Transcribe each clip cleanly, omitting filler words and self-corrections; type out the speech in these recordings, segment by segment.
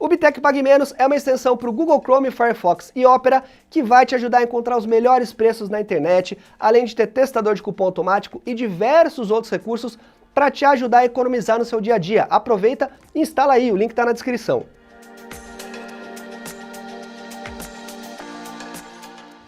O Bitec Pague Menos é uma extensão para o Google Chrome, Firefox e Opera que vai te ajudar a encontrar os melhores preços na internet, além de ter testador de cupom automático e diversos outros recursos para te ajudar a economizar no seu dia a dia. Aproveita e instala aí, o link está na descrição.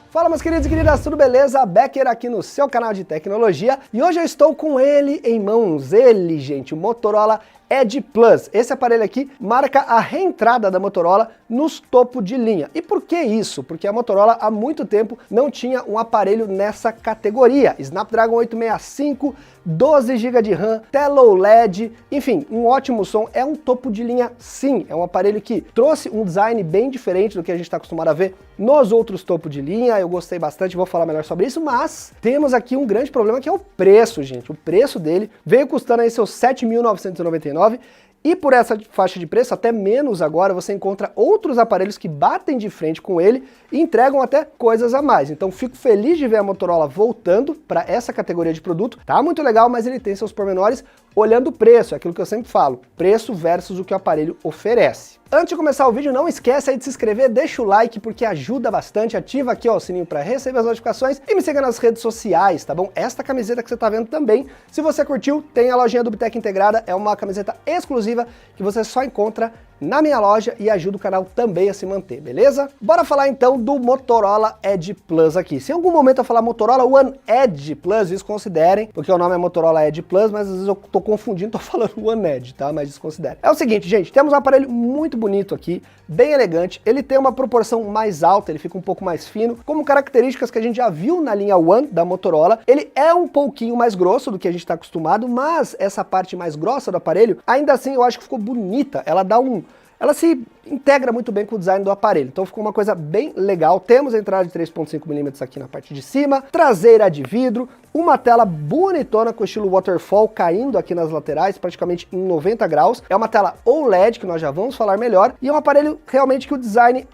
Fala, meus queridos e queridas, tudo beleza? Becker aqui no seu canal de tecnologia e hoje eu estou com ele em mãos, gente, o Motorola Edge Plus. Esse aparelho aqui marca a reentrada da Motorola nos topo de linha. E por que isso? Porque a Motorola há muito tempo não tinha um aparelho nessa categoria. Snapdragon 865, 12 GB de RAM, tela OLED, enfim, um ótimo som, é um topo de linha sim, é um aparelho que trouxe um design bem diferente do que a gente está acostumado a ver nos outros topos de linha, eu gostei bastante, vou falar melhor sobre isso, mas temos aqui um grande problema que é o preço, gente. O preço dele veio custando aí seus R$ 7.999, e por essa faixa de preço, até menos agora, você encontra outros aparelhos que batem de frente com ele e entregam até coisas a mais. Então fico feliz de ver a Motorola voltando para essa categoria de produto. Tá muito legal, mas ele tem seus pormenores olhando o preço, é aquilo que eu sempre falo, preço versus o que o aparelho oferece. Antes de começar o vídeo, não esquece aí de se inscrever, deixa o like porque ajuda bastante, ativa aqui ó, o sininho para receber as notificações e me siga nas redes sociais, tá bom? Esta camiseta que você tá vendo também, se você curtiu, tem a lojinha do Bitec integrada, é uma camiseta exclusiva que você só encontra na minha loja e ajuda o canal também a se manter, beleza? Bora falar então do Motorola Edge Plus aqui. Se em algum momento eu falar Motorola One Edge Plus, desconsiderem, porque o nome é Motorola Edge Plus, mas às vezes eu tô confundindo, tô falando One Edge, tá? Mas desconsiderem. É o seguinte, gente, temos um aparelho muito bonito aqui, bem elegante, ele tem uma proporção mais alta, ele fica um pouco mais fino, como características que a gente já viu na linha One da Motorola. Ele é um pouquinho mais grosso do que a gente está acostumado, mas essa parte mais grossa do aparelho, ainda assim eu acho que ficou bonita, ela se integra muito bem com o design do aparelho, então ficou uma coisa bem legal. Temos a entrada de 3.5mm aqui na parte de cima, traseira de vidro, uma tela bonitona com estilo waterfall caindo aqui nas laterais, praticamente em 90 graus. É uma tela OLED, que nós já vamos falar melhor, e é um aparelho realmente que o design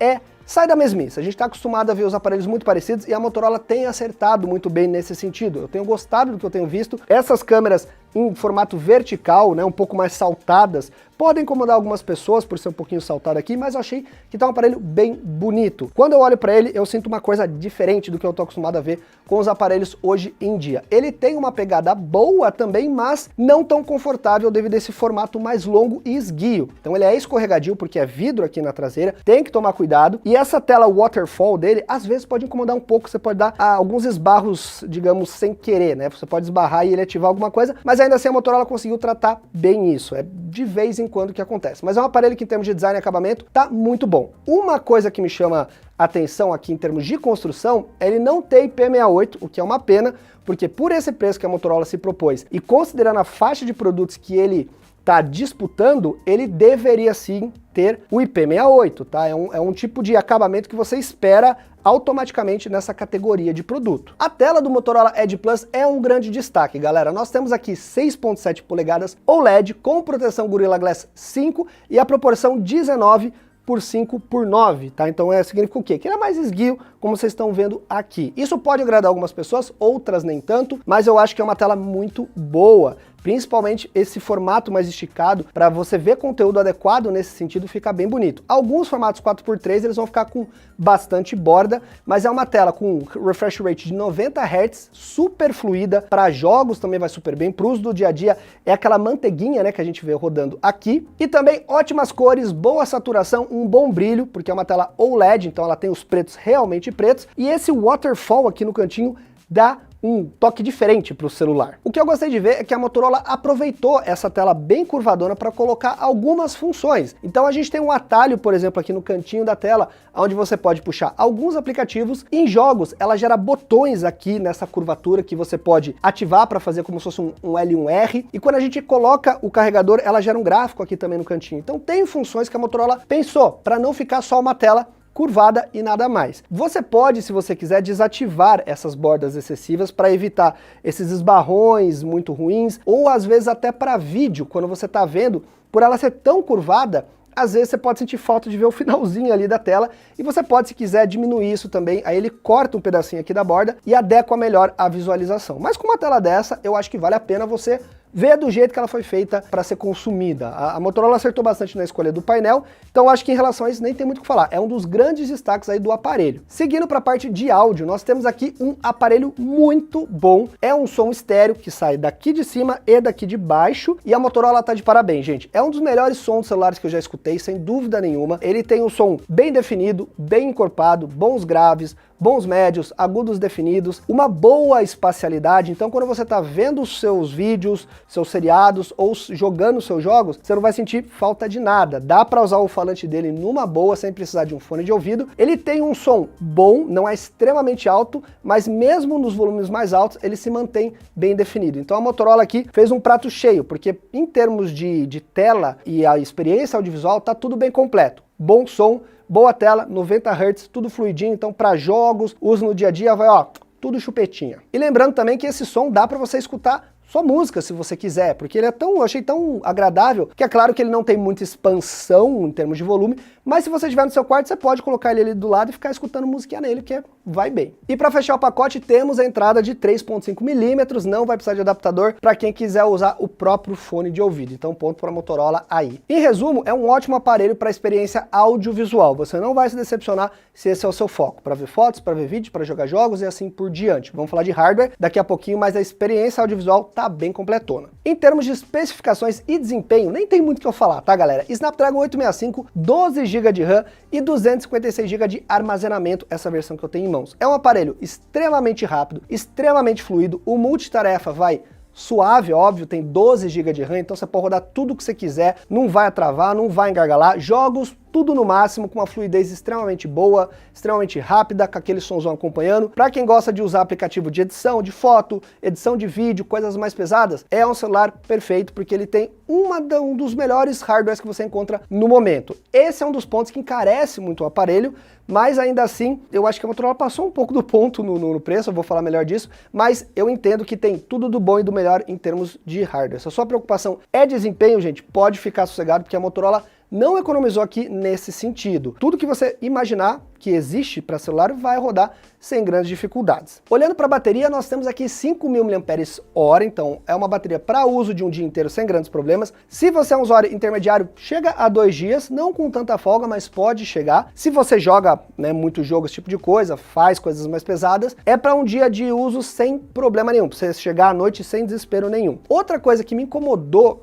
sai da mesmice. A gente está acostumado a ver os aparelhos muito parecidos e a Motorola tem acertado muito bem nesse sentido. Eu tenho gostado do que eu tenho visto. Essas câmeras em formato vertical, né, um pouco mais saltadas, podem incomodar algumas pessoas por ser um pouquinho saltado aqui, mas eu achei que tá um aparelho bem bonito. Quando eu olho para ele, eu sinto uma coisa diferente do que eu tô acostumado a ver com os aparelhos hoje em dia. Ele tem uma pegada boa também, mas não tão confortável devido a esse formato mais longo e esguio. Então ele é escorregadio porque é vidro aqui na traseira, tem que tomar cuidado. E essa tela waterfall dele, às vezes pode incomodar um pouco, você pode dar alguns esbarros, digamos, sem querer, né? Você pode esbarrar e ele ativar alguma coisa, mas ainda assim a Motorola conseguiu tratar bem isso. É de vez em quando que acontece. Mas é um aparelho que em termos de design e acabamento tá muito bom. Uma coisa que me chama a atenção aqui em termos de construção, é ele não ter IP68, o que é uma pena, porque por esse preço que a Motorola se propôs e considerando a faixa de produtos que ele tá disputando, ele deveria sim ter o IP68, tá? É um tipo de acabamento que você espera automaticamente nessa categoria de produto. A tela do Motorola Edge Plus é um grande destaque, galera. Nós temos aqui 6.7 polegadas OLED com proteção Gorilla Glass 5 e a proporção 19:5:9, tá? Então significa o quê? Que ele é mais esguio, como vocês estão vendo aqui. Isso pode agradar algumas pessoas, outras nem tanto, mas eu acho que é uma tela muito boa. Principalmente esse formato mais esticado, para você ver conteúdo adequado nesse sentido, fica bem bonito. Alguns formatos 4x3 eles vão ficar com bastante borda, mas é uma tela com refresh rate de 90 Hz, super fluida, para jogos também vai super bem, para uso do dia a dia é aquela manteiguinha, né, que a gente vê rodando aqui, e também ótimas cores, boa saturação, um bom brilho, porque é uma tela OLED, então ela tem os pretos realmente pretos, e esse waterfall aqui no cantinho dá um toque diferente para o celular. O que eu gostei de ver é que a Motorola aproveitou essa tela bem curvadona para colocar algumas funções. Então a gente tem um atalho, por exemplo, aqui no cantinho da tela, onde você pode puxar alguns aplicativos. Em jogos, ela gera botões aqui nessa curvatura que você pode ativar para fazer como se fosse um L e um R. E quando a gente coloca o carregador, ela gera um gráfico aqui também no cantinho. Então tem funções que a Motorola pensou para não ficar só uma tela curvada e nada mais. Você pode, se você quiser, desativar essas bordas excessivas para evitar esses esbarrões muito ruins, ou às vezes até para vídeo, quando você está vendo, por ela ser tão curvada, às vezes você pode sentir falta de ver o finalzinho ali da tela, e você pode, se quiser, diminuir isso também, aí ele corta um pedacinho aqui da borda e adequa melhor a visualização. Mas com uma tela dessa, eu acho que vale a pena você vê do jeito que ela foi feita para ser consumida. A Motorola acertou bastante na escolha do painel, então acho que em relação a isso nem tem muito o que falar. É um dos grandes destaques aí do aparelho. Seguindo para a parte de áudio, nós temos aqui um aparelho muito bom. É um som estéreo que sai daqui de cima e daqui de baixo, e a Motorola tá de parabéns, gente. É um dos melhores sons de celulares que eu já escutei, sem dúvida nenhuma. Ele tem um som bem definido, bem encorpado, bons graves, bons médios, agudos definidos, uma boa espacialidade. Então quando você está vendo os seus vídeos, seus seriados ou jogando seus jogos, você não vai sentir falta de nada. Dá para usar o falante dele numa boa, sem precisar de um fone de ouvido. Ele tem um som bom, não é extremamente alto, mas mesmo nos volumes mais altos, ele se mantém bem definido. Então a Motorola aqui fez um prato cheio, porque em termos de tela e a experiência audiovisual, tá tudo bem completo. Bom som, boa tela, 90 Hz, tudo fluidinho, então para jogos, uso no dia a dia, vai ó, tudo chupetinha. E lembrando também que esse som dá para você escutar só música, se você quiser, porque ele é tão, eu achei tão agradável, que é claro que ele não tem muita expansão em termos de volume, mas se você estiver no seu quarto, você pode colocar ele ali do lado e ficar escutando musiquinha nele, que vai bem. E para fechar o pacote, temos a entrada de 3.5mm, não vai precisar de adaptador para quem quiser usar o próprio fone de ouvido, então ponto para a Motorola aí. Em resumo, é um ótimo aparelho para experiência audiovisual, você não vai se decepcionar se esse é o seu foco, para ver fotos, para ver vídeos, para jogar jogos e assim por diante. Vamos falar de hardware daqui a pouquinho, mas a experiência audiovisual tá bem completona. Em termos de especificações e desempenho, nem tem muito o que eu falar, tá galera? Snapdragon 865, 12 GB de RAM e 256 GB de armazenamento, essa versão que eu tenho em mãos. É um aparelho extremamente rápido, extremamente fluido, o multitarefa vai suave, óbvio, tem 12 GB de RAM, então você pode rodar tudo que você quiser, não vai travar, não vai engargalar, jogos tudo no máximo, com uma fluidez extremamente boa, extremamente rápida, com aquele somzão acompanhando. Para quem gosta de usar aplicativo de edição, de foto, edição de vídeo, coisas mais pesadas, é um celular perfeito, porque ele tem um dos melhores hardwares que você encontra no momento. Esse é um dos pontos que encarece muito o aparelho, mas ainda assim, eu acho que a Motorola passou um pouco do ponto no preço, eu vou falar melhor disso, mas eu entendo que tem tudo do bom e do melhor em termos de hardware. Se a sua preocupação é desempenho, gente, pode ficar sossegado, porque a Motorola não economizou aqui nesse sentido. Tudo que você imaginar que existe para celular vai rodar sem grandes dificuldades. Olhando para a bateria, nós temos aqui 5.000 mAh, então é uma bateria para uso de um dia inteiro sem grandes problemas. Se você é um usuário intermediário, chega a 2 dias, não com tanta folga, mas pode chegar. Se você joga muito jogo, esse tipo de coisa, faz coisas mais pesadas, é para um dia de uso sem problema nenhum, para você chegar à noite sem desespero nenhum. Outra coisa que me incomodou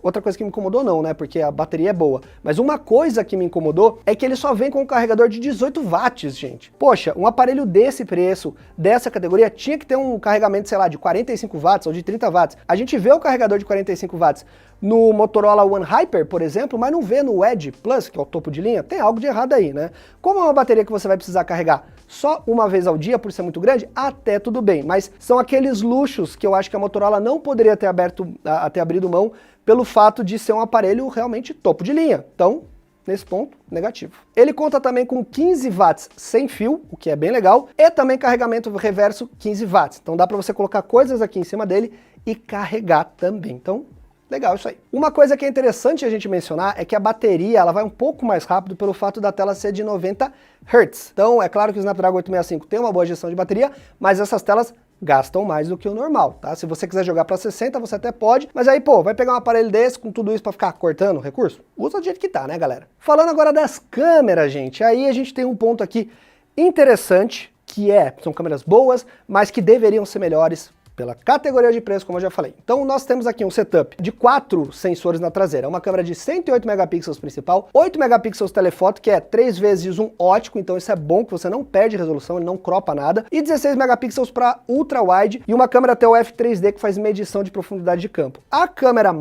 não, né, porque a bateria é boa, mas uma coisa que me incomodou é que ele só vem com um carregador de 18 watts, gente. Poxa, um aparelho desse preço, dessa categoria, tinha que ter um carregamento, sei lá, de 45 watts ou de 30 watts. A gente vê o carregador de 45 watts no Motorola One Hyper, por exemplo, mas não vê no Edge Plus, que é o topo de linha. Tem algo de errado aí, né? Como é uma bateria que você vai precisar carregar só uma vez ao dia, por ser muito grande, até tudo bem, mas são aqueles luxos que eu acho que a Motorola não poderia ter abrido mão pelo fato de ser um aparelho realmente topo de linha. Então, nesse ponto, negativo. Ele conta também com 15 watts sem fio, o que é bem legal, e também carregamento reverso 15 watts. Então dá para você colocar coisas aqui em cima dele e carregar também. Então, legal isso aí. Uma coisa que é interessante a gente mencionar é que a bateria ela vai um pouco mais rápido pelo fato da tela ser de 90 Hz. Então é claro que o Snapdragon 865 tem uma boa gestão de bateria, mas essas telas gastam mais do que o normal, tá? Se você quiser jogar para 60, você até pode, mas aí, pô, vai pegar um aparelho desse com tudo isso para ficar cortando recurso? Usa do jeito que tá, né, galera? Falando agora das câmeras, gente, aí a gente tem um ponto aqui interessante, que são câmeras boas, mas que deveriam ser melhores pela categoria de preço, como eu já falei. Então nós temos aqui um setup de 4 sensores na traseira, uma câmera de 108 megapixels principal, 8 megapixels telefoto, que é 3 vezes um ótico, então isso é bom que você não perde resolução, ele não cropa nada, e 16 megapixels para ultra wide e uma câmera TOF 3D que faz medição de profundidade de campo. A câmera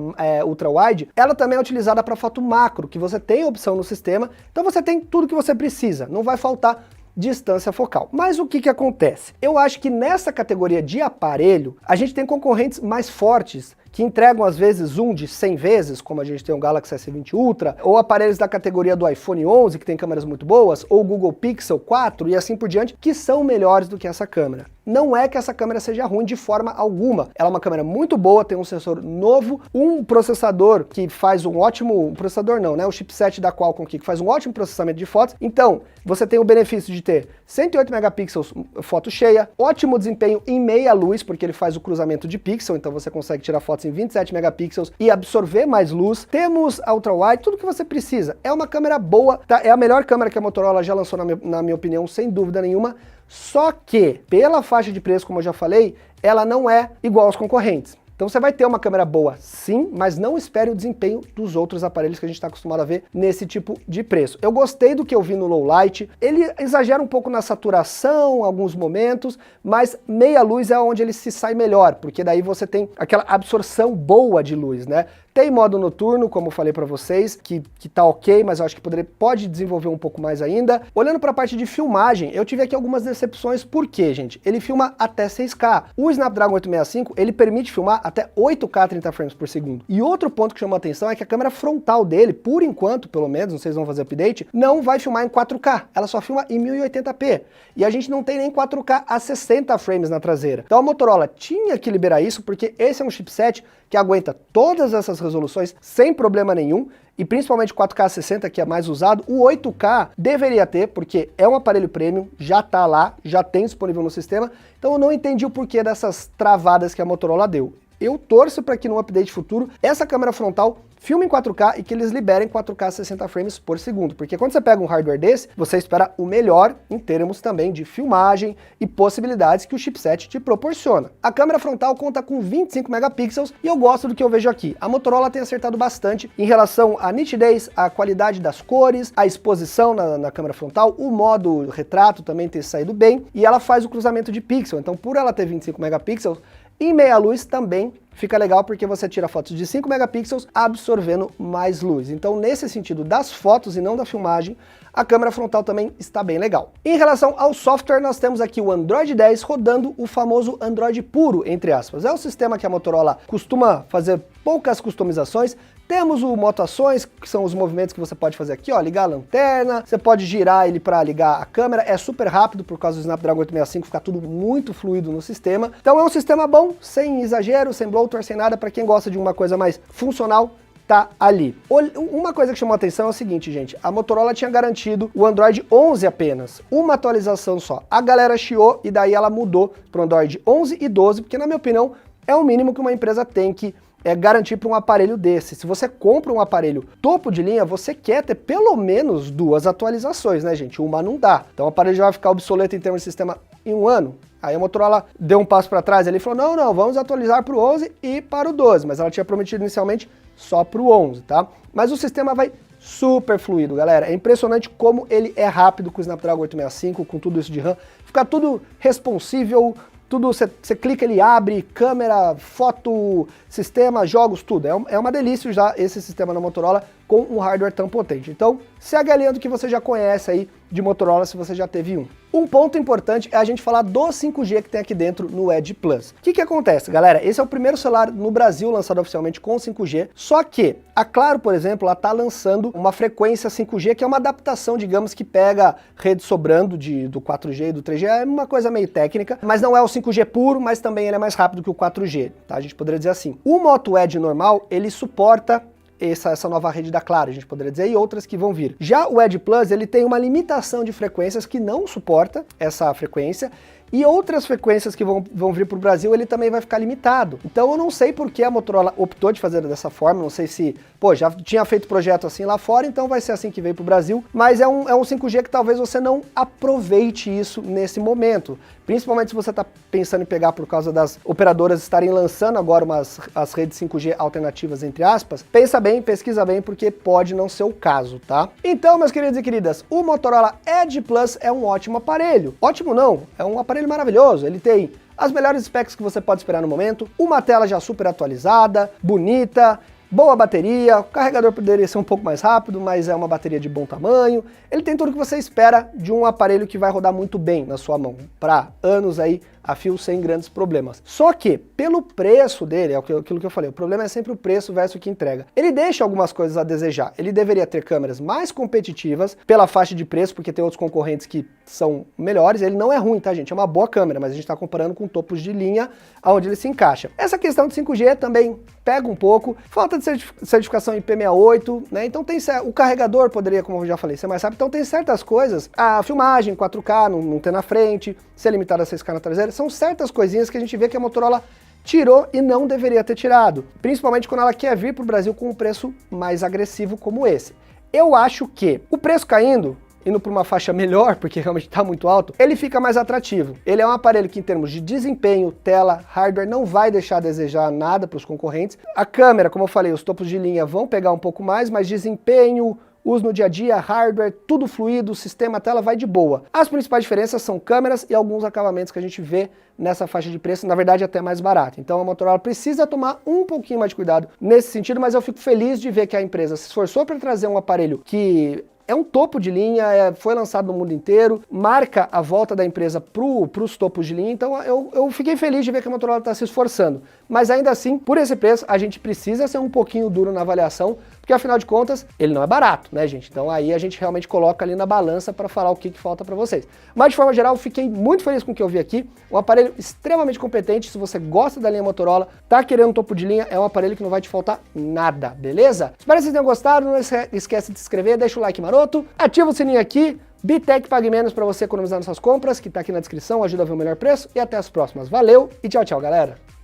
ultra wide, ela também é utilizada para foto macro, que você tem opção no sistema, então você tem tudo que você precisa, não vai faltar distância focal. Mas o que acontece? Eu acho que nessa categoria de aparelho, a gente tem concorrentes mais fortes, que entregam às vezes zoom de 100 vezes, como a gente tem o Galaxy S20 Ultra, ou aparelhos da categoria do iPhone 11, que tem câmeras muito boas, ou o Google Pixel 4 e assim por diante, que são melhores do que essa câmera. Não é que essa câmera seja ruim de forma alguma. Ela é uma câmera muito boa, tem um sensor novo, um processador que faz um ótimo... processador não, né? O chipset da Qualcomm que faz um ótimo processamento de fotos. Então, você tem o benefício de ter 108 megapixels foto cheia, ótimo desempenho em meia luz, porque ele faz o cruzamento de pixel, então você consegue tirar fotos em 27 megapixels e absorver mais luz. Temos ultra-wide, tudo que você precisa. É uma câmera boa, tá? É a melhor câmera que a Motorola já lançou, na minha opinião, sem dúvida nenhuma. Só que, pela faixa de preço, como eu já falei, ela não é igual aos concorrentes. Então você vai ter uma câmera boa, sim, mas não espere o desempenho dos outros aparelhos que a gente está acostumado a ver nesse tipo de preço. Eu gostei do que eu vi no low light, ele exagera um pouco na saturação, em alguns momentos, mas meia luz é onde ele se sai melhor, porque daí você tem aquela absorção boa de luz, né? Tem modo noturno, como eu falei para vocês, que tá ok, mas eu acho que pode desenvolver um pouco mais ainda. Olhando para a parte de filmagem, eu tive aqui algumas decepções, por quê, gente? Ele filma até 6K. O Snapdragon 865, ele permite filmar até 8K 30 frames por segundo. E outro ponto que chamou a atenção é que a câmera frontal dele, por enquanto, pelo menos, não sei se vão fazer update, não vai filmar em 4K, ela só filma em 1080p. E a gente não tem nem 4K a 60 frames na traseira. Então a Motorola tinha que liberar isso, porque esse é um chipset que aguenta todas essas resoluções sem problema nenhum, e principalmente 4K 60, que é mais usado. O 8K deveria ter, porque é um aparelho premium, já tá lá, já tem disponível no sistema, então eu não entendi o porquê dessas travadas que a Motorola deu. Eu torço para que no update futuro essa câmera frontal filme em 4K e que eles liberem 4K 60 frames por segundo, porque quando você pega um hardware desse, você espera o melhor em termos também de filmagem e possibilidades que o chipset te proporciona. A câmera frontal conta com 25 megapixels e eu gosto do que eu vejo aqui. A Motorola tem acertado bastante em relação à nitidez, à qualidade das cores, a exposição na câmera frontal, o modo retrato também tem saído bem, e ela faz o cruzamento de pixel, então por ela ter 25 megapixels, em meia luz também fica legal, porque você tira fotos de 5 megapixels absorvendo mais luz. Então nesse sentido das fotos e não da filmagem, a câmera frontal também está bem legal. Em relação ao software, nós temos aqui o Android 10 rodando o famoso Android puro, entre aspas. É o sistema que a Motorola costuma fazer poucas customizações. Temos o Moto Ações, que são os movimentos que você pode fazer aqui, ó, ligar a lanterna, você pode girar ele para ligar a câmera, é super rápido por causa do Snapdragon 865, fica tudo muito fluido no sistema. Então é um sistema bom, sem exagero, sem bloatware, sem nada, para quem gosta de uma coisa mais funcional, tá ali. Uma coisa que chamou a atenção é o seguinte, gente, a Motorola tinha garantido o Android 11 apenas, uma atualização só. A galera chiou e daí ela mudou para o Android 11 e 12, porque na minha opinião é o mínimo que uma empresa tem que garantir para um aparelho desse. Se você compra um aparelho topo de linha, você quer ter pelo menos 2 atualizações, né, gente? Uma não dá. Então o aparelho já vai ficar obsoleto em termos de sistema em 1 ano. Aí a Motorola deu um passo para trás, ele falou, não, vamos atualizar para o 11 e para o 12, mas ela tinha prometido inicialmente só para o 11, tá? Mas o sistema vai super fluido, galera. É impressionante como ele é rápido com o Snapdragon 865, com tudo isso de RAM. Fica tudo responsível, tudo, você clica, ele abre, câmera, foto, sistema, jogos, tudo. É uma delícia usar esse sistema na Motorola com um hardware tão potente. Então, segue alinhando que você já conhece aí de Motorola, se você já teve um. Um ponto importante é a gente falar do 5G que tem aqui dentro no Edge Plus. O que acontece, galera? Esse é o primeiro celular no Brasil lançado oficialmente com 5G, só que a Claro, por exemplo, ela tá lançando uma frequência 5G, que é uma adaptação, digamos, que pega rede sobrando do 4G e do 3G, é uma coisa meio técnica, mas não é o 5G puro, mas também ele é mais rápido que o 4G, tá? A gente poderia dizer assim. O Moto Edge normal, ele suporta essa nova rede da Claro, a gente poderia dizer, e outras que vão vir. Já o Edge Plus, ele tem uma limitação de frequências que não suporta essa frequência, e outras frequências que vão vir para o Brasil, ele também vai ficar limitado. Então eu não sei por que a Motorola optou de fazer dessa forma, não sei se, pô, já tinha feito projeto assim lá fora, então vai ser assim que veio para o Brasil, mas é um 5G que talvez você não aproveite isso nesse momento, principalmente se você está pensando em pegar por causa das operadoras estarem lançando agora as redes 5G alternativas, entre aspas, pensa bem, pesquisa bem, porque pode não ser o caso, tá? Então, meus queridos e queridas, o Motorola Edge Plus é um ótimo aparelho. Ótimo não, é um aparelho maravilhoso, ele tem as melhores specs que você pode esperar no momento, uma tela já super atualizada, bonita, boa bateria, o carregador poderia ser um pouco mais rápido, mas é uma bateria de bom tamanho, ele tem tudo que você espera de um aparelho que vai rodar muito bem na sua mão, para anos aí a fio sem grandes problemas. Só que, pelo preço dele, é aquilo que eu falei, o problema é sempre o preço versus o que entrega. Ele deixa algumas coisas a desejar. Ele deveria ter câmeras mais competitivas pela faixa de preço, porque tem outros concorrentes que são melhores. Ele não é ruim, tá, gente? É uma boa câmera, mas a gente está comparando com topos de linha onde ele se encaixa. Essa questão de 5G também pega um pouco, falta de certificação IP68, né? Então tem o carregador poderia, como eu já falei, ser mais rápido. Então tem certas coisas, a filmagem 4K não ter na frente, ser limitado a 6K na traseira, são certas coisinhas que a gente vê que a Motorola tirou e não deveria ter tirado, principalmente quando ela quer vir para o Brasil com um preço mais agressivo como esse. Eu acho que o preço caindo, indo para uma faixa melhor, porque realmente está muito alto, ele fica mais atrativo. Ele é um aparelho que em termos de desempenho, tela, hardware, não vai deixar a desejar nada para os concorrentes. A câmera, como eu falei, os topos de linha vão pegar um pouco mais, mas desempenho, uso no dia a dia, hardware, tudo fluido, sistema, tela vai de boa. As principais diferenças são câmeras e alguns acabamentos que a gente vê nessa faixa de preço, na verdade até mais barato. Então a Motorola precisa tomar um pouquinho mais de cuidado nesse sentido, mas eu fico feliz de ver que a empresa se esforçou para trazer um aparelho que é um topo de linha, foi lançado no mundo inteiro, marca a volta da empresa para os topos de linha, então eu fiquei feliz de ver que a Motorola está se esforçando. Mas ainda assim, por esse preço, a gente precisa ser um pouquinho duro na avaliação, porque afinal de contas, ele não é barato, né, gente? Então aí a gente realmente coloca ali na balança para falar o que falta para vocês. Mas de forma geral, fiquei muito feliz com o que eu vi aqui, um aparelho extremamente competente. Se você gosta da linha Motorola, tá querendo um topo de linha, é um aparelho que não vai te faltar nada, beleza? Espero que vocês tenham gostado, não esquece de se inscrever, deixa o like maroto, ativa o sininho aqui, Bitec Pague Menos para você economizar nas suas compras, que tá aqui na descrição, ajuda a ver o melhor preço, e até as próximas. Valeu e tchau, tchau, galera!